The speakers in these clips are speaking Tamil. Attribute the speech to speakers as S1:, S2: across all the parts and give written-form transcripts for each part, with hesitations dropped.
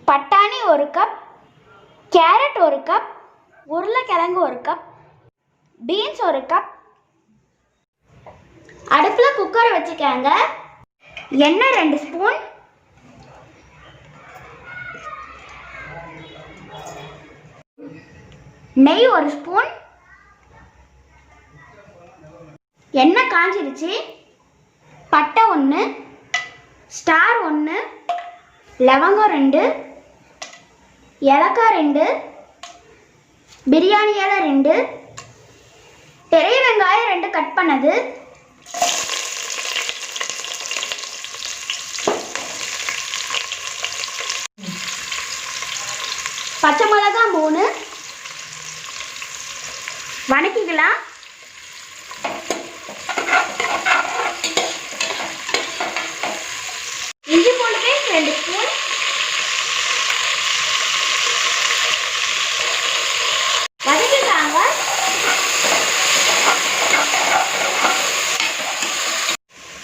S1: பட்டாணி 1 கப், கேரட் 1 கப், உருளைக்கிழங்கு 1 கப், பீன்ஸ் 1 கப். அடுப்பில் குக்கர் வச்சுக்கோங்க. எண்ணெய் 2 ஸ்பூன், நெய் 1 ஸ்பூன். எண்ணெய் காஞ்சிருச்சு. பட்டை 1, ஸ்டார் 1, லவங்கம் 2, ஏலக்காய் 2, பிரியாணி இலை 2, பெரிய வெங்காயம் 2 கட் பண்ணது, பச்சை மிளகாய் 3. வணக்கிக்கலாம். இஞ்சி பூண்டு பேஸ்ட் 2 ஸ்பூன், வதக்கிட்டாங்க.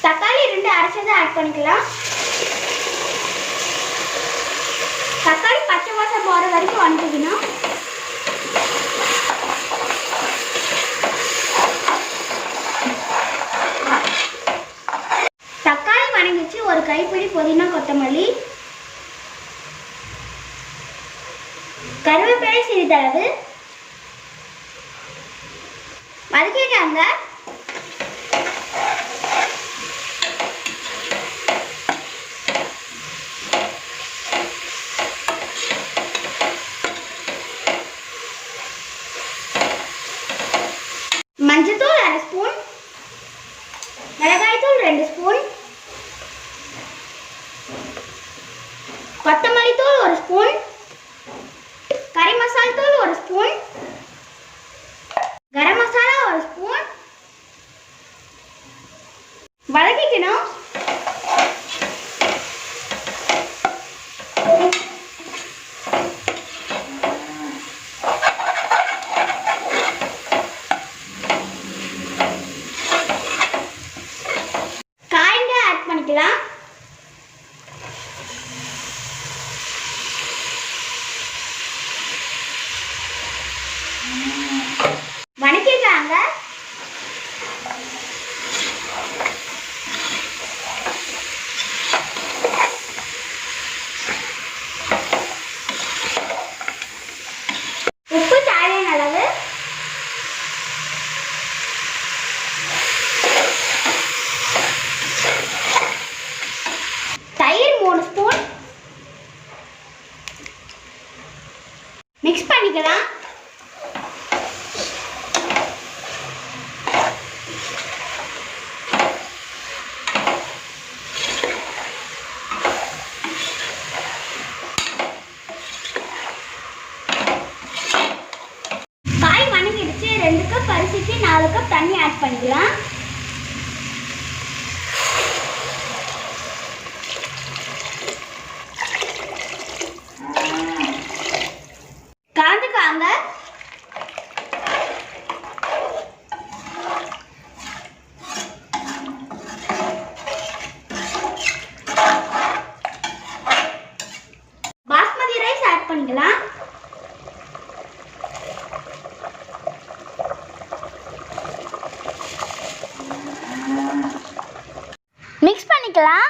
S1: தக்காளி 2 அரைச்சதை ஆட் பண்ணிக்கலாம். தக்காளி பச்சை வாசம் போகிற வரைக்கும் வதக்கிக்கணும். தக்காளி வதங்கிச்சு. ஒரு கைப்பிடி புதினா கொத்தமல்லி, கருவேப்பிலை சிறிதளவு வதக்கிட்டாங்க. மஞ்சத்தூள் 1/2 ஸ்பூன், மிளகாய்த்தூள் 2 ஸ்பூன், கொத்தமல்லி தூள் 1 ஸ்பூன், கறி மசாலா தூள் 1 ஸ்பூன், கரம் மசாலா 1 ஸ்பூன். வதக்கிக்கணும். காய்ங்க ஆட் பண்ணிக்கலாம். வணக்கிட்டாங்க. உப்பு தேவையான அளவு, தயிர் 3 ஸ்பூன். மிக்ஸ் பண்ணிக்கலாம். காய் வணங்கிடுச்சு. 2 கப் அரிசிக்கு 4 கப் தண்ணி ஆட் பண்ணிக்கலாம். கலந்துக்காங்க. பாஸ்மதி ரைஸ் ஆட் பண்ணிக்கலாம். மிக்ஸ் பண்ணிக்கலாம்.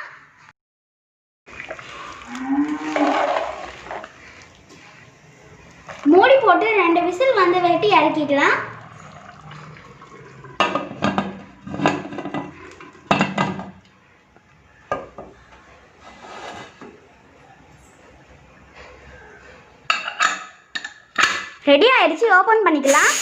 S1: மூடி போட்டு 2 விசில் வந்த வெட்டி இறக்கிக்கலாம். ரெடி ஆயிடுச்சு. ஓபன் பண்ணிக்கலாம்.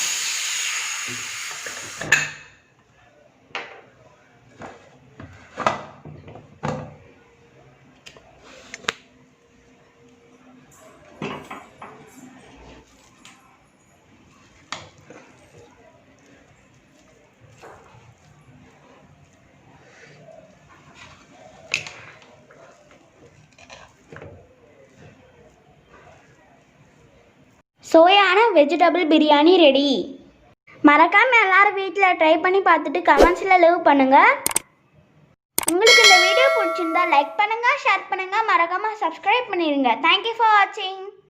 S1: சோயான வெஜிடபிள் பிரியாணி ரெடி. மறக்காமல் எல்லாரும் வீட்டில் ட்ரை பண்ணி பார்த்துட்டு கமெண்ட்ஸில் லீவ் பண்ணுங்கள். உங்களுக்கு இந்த வீடியோ பிடிச்சிருந்தா லைக் பண்ணுங்கள், ஷேர் பண்ணுங்கள், மறக்காமல் சப்ஸ்கிரைப் பண்ணிடுங்க. தேங்க்யூ ஃபார் வாட்சிங்.